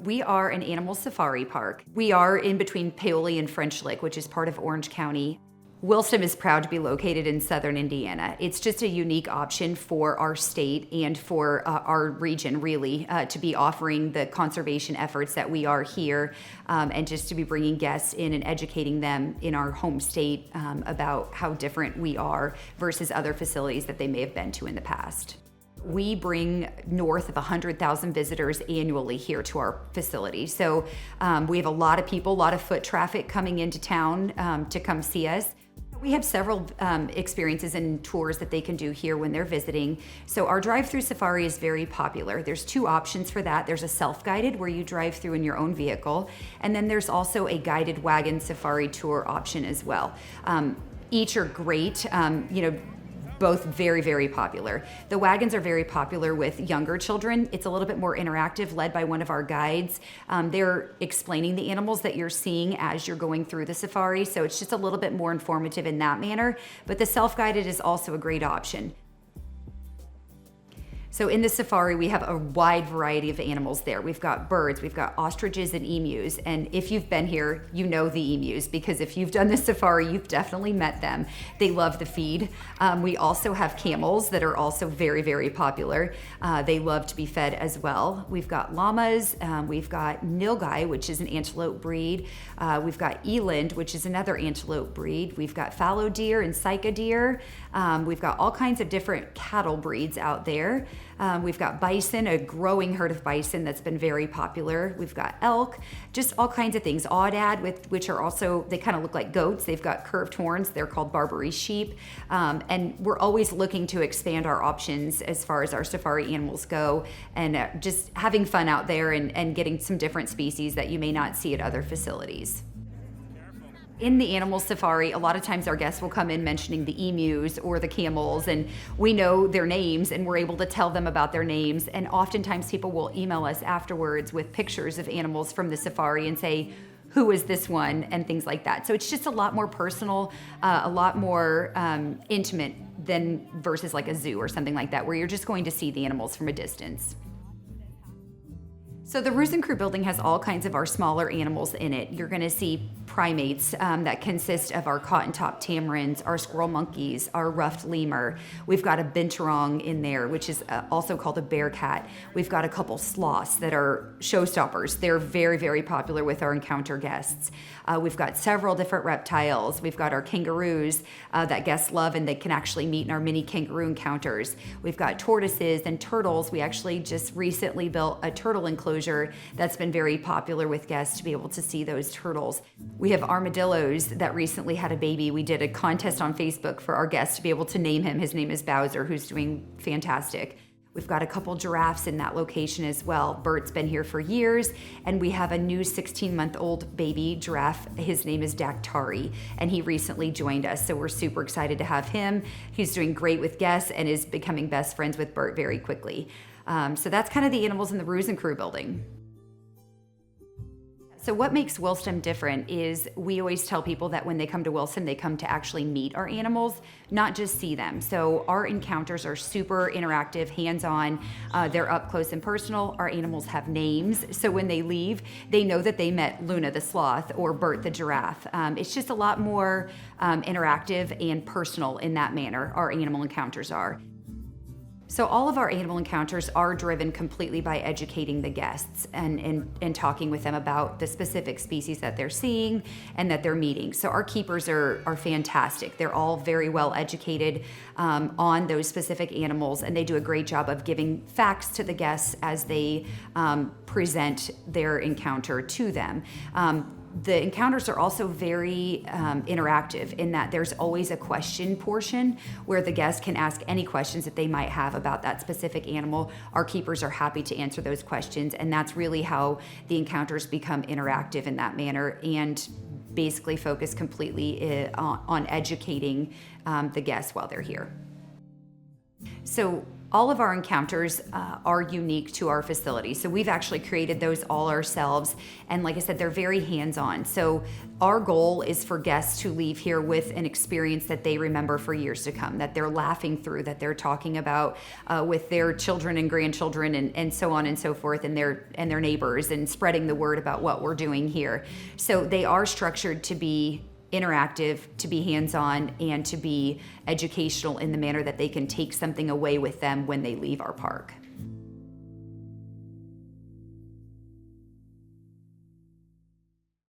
We are an animal safari park. We are in between Paoli and French Lick, which is part of Orange County. Wilstem is proud to be located in southern Indiana. It's just a unique option for our state and for our region, really, to be offering the conservation efforts that we are here, and just to be bringing guests in and educating them in our home state about how different we are versus other facilities that they may have been to in the past. We bring north of 100,000 visitors annually here to our facility. So we have a lot of people, a lot of foot traffic coming into town to come see us. We have several experiences and tours that they can do here when they're visiting. So our drive-through safari is very popular. There's two options for that. There's a self-guided where you drive through in your own vehicle, and then there's also a guided wagon safari tour option as well. Each are great. Both very, very popular. The wagons are very popular with younger children. It's a little bit more interactive, led by one of our guides. They're explaining the animals that you're seeing as you're going through the safari, so it's just a little bit more informative in that manner, but the self-guided is also a great option. So in the safari, we have a wide variety of animals there. We've got birds, we've got ostriches and emus. And if you've been here, you know the emus, because if you've done the safari, you've definitely met them. They love the feed. We also have camels that are also very, very popular. They love to be fed as well. We've got llamas, we've got nilgai, which is an antelope breed. We've got eland, which is another antelope breed. We've got fallow deer and sika deer. We've got all kinds of different cattle breeds out there. We've got bison, a growing herd of bison that's been very popular. We've got elk, just all kinds of things. Aoudad, which are also, they kind of look like goats. They've got curved horns. They're called Barbary sheep. And we're always looking to expand our options as far as our safari animals go, and just having fun out there and getting some different species that you may not see at other facilities. In the animal safari, a lot of times our guests will come in mentioning the emus or the camels, and we know their names and we're able to tell them about their names. And oftentimes people will email us afterwards with pictures of animals from the safari and say, who is this one, and things like that. So it's just a lot more personal, a lot more intimate than versus like a zoo or something like that, where you're just going to see the animals from a distance. So the Ruse and Crew building has all kinds of our smaller animals in it. You're gonna see primates that consist of our cotton-top tamarins, our squirrel monkeys, our ruffed lemur. We've got a binturong in there, which is also called a bear cat. We've got a couple sloths that are showstoppers. They're very, very popular with our encounter guests. We've got several different reptiles. We've got our kangaroos that guests love, and they can actually meet in our mini kangaroo encounters. We've got tortoises and turtles. We actually just recently built a turtle enclosure that's been very popular with guests to be able to see those turtles. We have armadillos that recently had a baby. We did a contest on Facebook for our guests to be able to name him. His name is Bowser, who's doing fantastic. We've got a couple giraffes in that location as well. Bert's been here for years, and we have a new 16-month-old baby giraffe. His name is Daktari, and he recently joined us, so we're super excited to have him. He's doing great with guests and is becoming best friends with Bert very quickly. So that's kind of the animals in the Ruse and Crew building. So what makes Wilstem different is we always tell people that when they come to Wilstem, they come to actually meet our animals, not just see them. So our encounters are super interactive, hands-on. They're up close and personal. Our animals have names. So when they leave, they know that they met Luna the sloth or Bert the giraffe. It's just a lot more interactive and personal in that manner, our animal encounters are. So all of our animal encounters are driven completely by educating the guests and talking with them about the specific species that they're seeing and that they're meeting. So our keepers are fantastic. They're all very well educated on those specific animals, and they do a great job of giving facts to the guests as they present their encounter to them. The encounters are also very interactive in that there's always a question portion where the guests can ask any questions that they might have about that specific animal. Our keepers are happy to answer those questions, and that's really how the encounters become interactive in that manner and basically focus completely on educating the guests while they're here. So All of our encounters are unique to our facility. So we've actually created those all ourselves. And like I said, they're very hands-on. So our goal is for guests to leave here with an experience that they remember for years to come, that they're laughing through, that they're talking about with their children and grandchildren and so on and so forth, and their neighbors, and spreading the word about what we're doing here. So they are structured to be interactive, to be hands-on, and to be educational in the manner that they can take something away with them when they leave our park.